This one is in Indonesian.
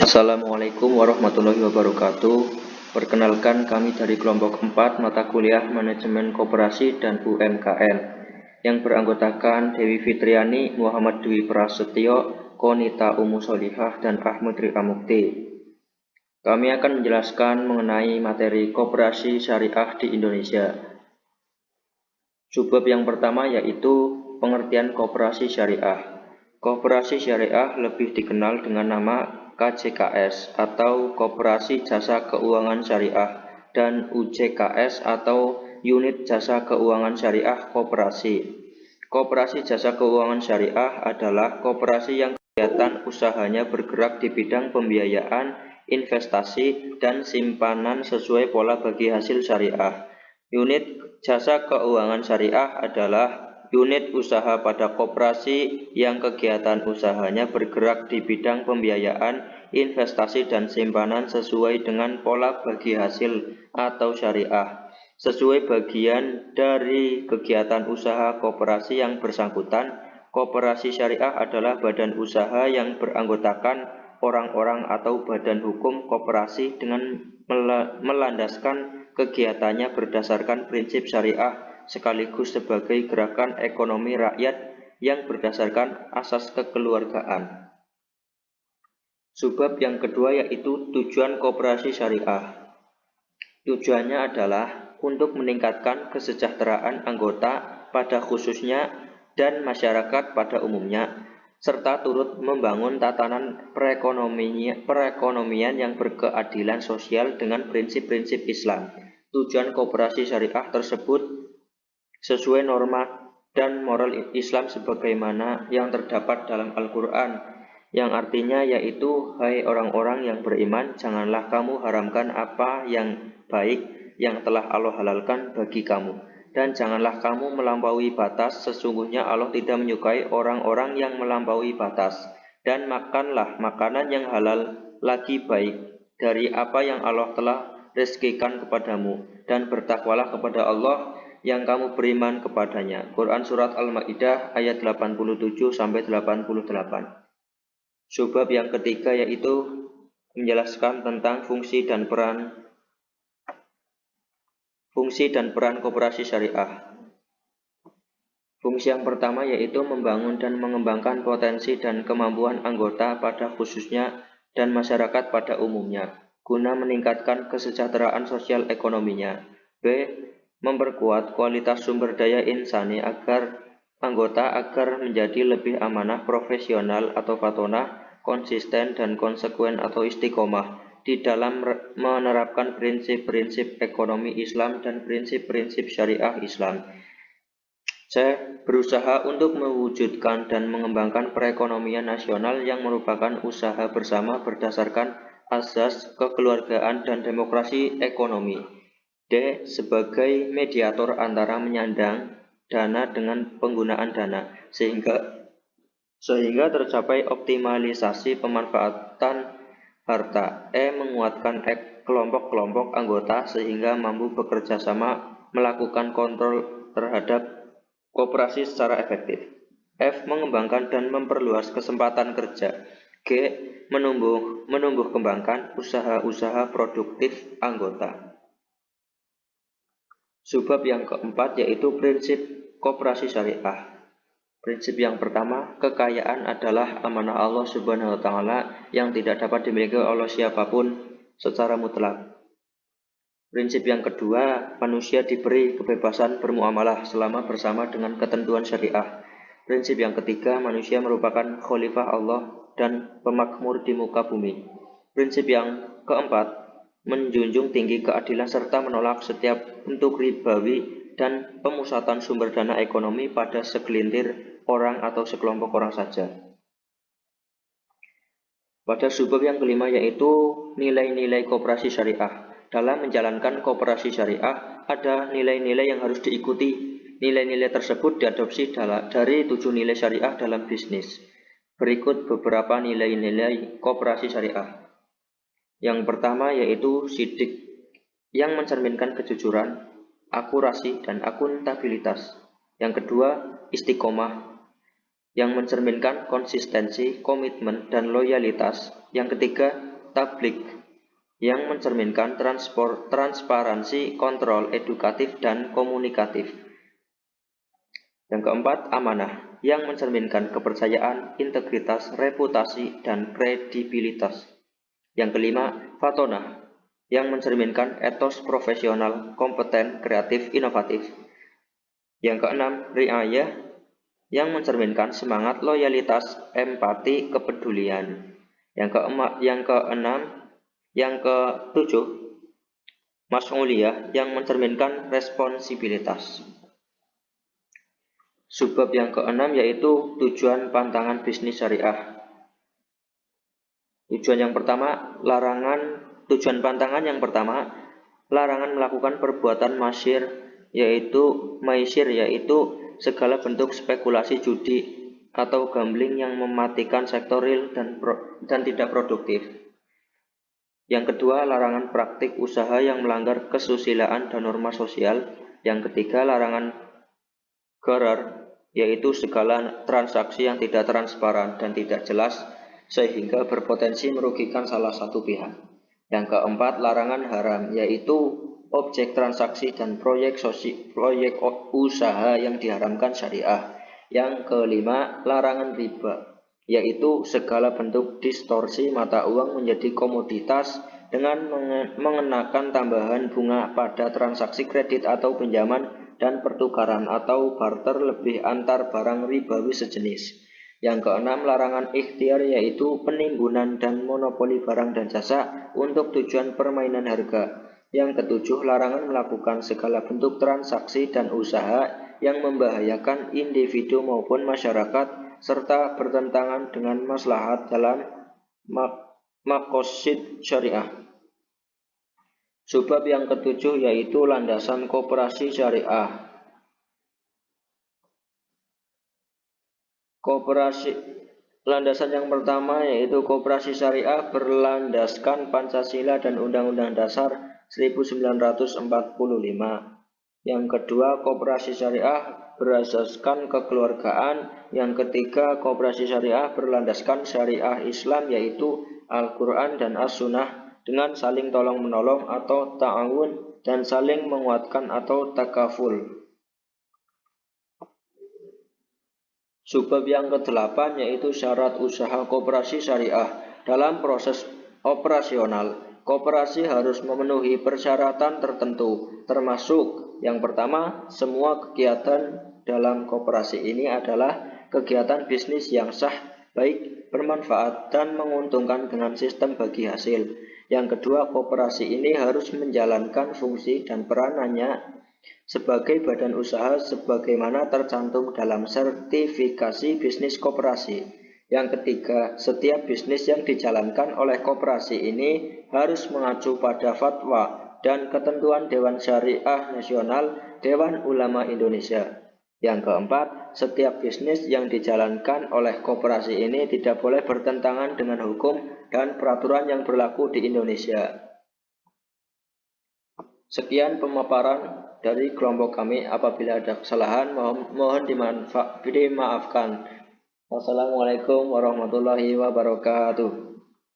Assalamualaikum warahmatullahi wabarakatuh. Perkenalkan, kami dari kelompok 4 mata kuliah Manajemen Koperasi dan UMKM yang beranggotakan Dewi Fitriani, Muhammad Dwi Prasetyo, Konita Umu Solihah, dan Ahmad Rika Mukti. Kami akan menjelaskan mengenai materi koperasi syariah di Indonesia. Subbab yang pertama yaitu pengertian koperasi syariah. Koperasi syariah lebih dikenal dengan nama KJKS atau Koperasi Jasa Keuangan Syariah dan UJKS atau Unit Jasa Keuangan Syariah Koperasi. Koperasi Jasa Keuangan Syariah adalah koperasi yang kegiatan usahanya bergerak di bidang pembiayaan, investasi, dan simpanan sesuai pola bagi hasil syariah. Unit Jasa Keuangan Syariah adalah unit usaha pada koperasi yang kegiatan usahanya bergerak di bidang pembiayaan, investasi, dan simpanan sesuai dengan pola bagi hasil atau syariah. Sesuai bagian dari kegiatan usaha koperasi yang bersangkutan, koperasi syariah adalah badan usaha yang beranggotakan orang-orang atau badan hukum koperasi dengan melandaskan kegiatannya berdasarkan prinsip syariah sekaligus sebagai gerakan ekonomi rakyat yang berdasarkan asas kekeluargaan. Subbab yang kedua yaitu tujuan koperasi syariah. Tujuannya adalah untuk meningkatkan kesejahteraan anggota pada khususnya dan masyarakat pada umumnya, serta turut membangun tatanan perekonomian yang berkeadilan sosial dengan prinsip-prinsip Islam. Tujuan koperasi syariah tersebut sesuai norma dan moral Islam sebagaimana yang terdapat dalam Al-Quran, yang artinya yaitu, hai orang-orang yang beriman, janganlah kamu haramkan apa yang baik yang telah Allah halalkan bagi kamu, dan janganlah kamu melampaui batas, sesungguhnya Allah tidak menyukai orang-orang yang melampaui batas, dan makanlah makanan yang halal lagi baik dari apa yang Allah telah rezekikan kepadamu, dan bertakwalah kepada Allah yang kamu beriman kepadanya. Quran Surat Al-Ma'idah ayat 87-88. Subbab yang ketiga yaitu menjelaskan tentang fungsi dan peran koperasi syariah. Fungsi yang pertama yaitu membangun dan mengembangkan potensi dan kemampuan anggota pada khususnya dan masyarakat pada umumnya, guna meningkatkan kesejahteraan sosial ekonominya. B. Memperkuat kualitas sumber daya insani agar menjadi lebih amanah, profesional atau fatonah, konsisten dan konsekuen atau istiqomah di dalam menerapkan prinsip-prinsip ekonomi Islam dan prinsip-prinsip syariah Islam. C. Berusaha untuk mewujudkan dan mengembangkan perekonomian nasional yang merupakan usaha bersama berdasarkan asas kekeluargaan dan demokrasi ekonomi. D. Sebagai mediator antara menyandang dana dengan penggunaan dana sehingga tercapai optimalisasi pemanfaatan harta. E. Menguatkan kelompok-kelompok anggota sehingga mampu bekerja sama melakukan kontrol terhadap koperasi secara efektif. F. Mengembangkan dan memperluas kesempatan kerja. G. Menumbuh kembangkan usaha-usaha produktif anggota. Subbab yang keempat yaitu prinsip koperasi syariah. Prinsip yang pertama, kekayaan adalah amanah Allah Subhanahu wa Ta'ala yang tidak dapat dimiliki oleh siapapun secara mutlak. Prinsip yang kedua, manusia diberi kebebasan bermuamalah selama bersama dengan ketentuan syariah. Prinsip yang ketiga, manusia merupakan khalifah Allah dan pemakmur di muka bumi. Prinsip yang keempat, menjunjung tinggi keadilan serta menolak setiap bentuk ribawi dan pemusatan sumber dana ekonomi pada segelintir orang atau sekelompok orang saja. Pada subbab yang kelima yaitu nilai-nilai koperasi syariah. Dalam menjalankan koperasi syariah ada nilai-nilai yang harus diikuti. Nilai-nilai tersebut diadopsi dari 7 nilai syariah dalam bisnis. Berikut beberapa nilai-nilai koperasi syariah. Yang pertama yaitu sidik, yang mencerminkan kejujuran, akurasi, dan akuntabilitas. Yang kedua, istiqomah, yang mencerminkan konsistensi, komitmen, dan loyalitas. Yang ketiga, tablik yang mencerminkan transparansi, kontrol, edukatif, dan komunikatif. Yang keempat, amanah yang mencerminkan kepercayaan, integritas, reputasi, dan kredibilitas. Yang kelima, fatonah yang mencerminkan etos profesional, kompeten, kreatif, inovatif. Yang keenam, riayah yang mencerminkan semangat, loyalitas, empati, kepedulian. Yang ketujuh, mas'uliyah yang mencerminkan responsibilitas. Subbab yang keenam yaitu tujuan pantangan bisnis syariah. Tujuan pantangan yang pertama, larangan melakukan perbuatan maisir yaitu segala bentuk spekulasi judi atau gambling yang mematikan sektor real dan tidak produktif. Yang kedua, larangan praktik usaha yang melanggar kesusilaan dan norma sosial. Yang ketiga, larangan gharar, yaitu segala transaksi yang tidak transparan dan tidak jelas sehingga berpotensi merugikan salah satu pihak. Yang keempat, larangan haram, yaitu objek transaksi dan proyek usaha yang diharamkan syariah. Yang kelima, larangan riba, yaitu segala bentuk distorsi mata uang menjadi komoditas dengan mengenakan tambahan bunga pada transaksi kredit atau pinjaman dan pertukaran atau barter lebih antar barang ribawi sejenis. Yang keenam, larangan ikhtiar, yaitu penimbunan dan monopoli barang dan jasa untuk tujuan permainan harga. Yang ketujuh, larangan melakukan segala bentuk transaksi dan usaha yang membahayakan individu maupun masyarakat serta bertentangan dengan maslahat dalam maqasid syariah. Subbab yang ketujuh yaitu landasan koperasi syariah. Landasan yang pertama yaitu koperasi syariah berlandaskan Pancasila dan Undang-Undang Dasar 1945. Yang kedua, koperasi syariah berasaskan kekeluargaan. Yang ketiga, koperasi syariah berlandaskan syariah Islam yaitu Al-Quran dan As-Sunnah dengan saling tolong-menolong atau ta'awun dan saling menguatkan atau takaful. Subbab yang ke-8 yaitu syarat usaha koperasi syariah. Dalam proses operasional, koperasi harus memenuhi persyaratan tertentu, termasuk yang pertama, semua kegiatan dalam koperasi ini adalah kegiatan bisnis yang sah, baik, bermanfaat, dan menguntungkan dengan sistem bagi hasil. Yang kedua, koperasi ini harus menjalankan fungsi dan peranannya sebagai badan usaha sebagaimana tercantum dalam sertifikasi bisnis koperasi. Yang ketiga, setiap bisnis yang dijalankan oleh koperasi ini harus mengacu pada fatwa dan ketentuan Dewan Syariah Nasional Dewan Ulama Indonesia. Yang keempat, setiap bisnis yang dijalankan oleh koperasi ini tidak boleh bertentangan dengan hukum dan peraturan yang berlaku di Indonesia. Sekian pemaparan dari kelompok kami. Apabila ada kesalahan mohon dimaafkan. Wassalamualaikum warahmatullahi wabarakatuh.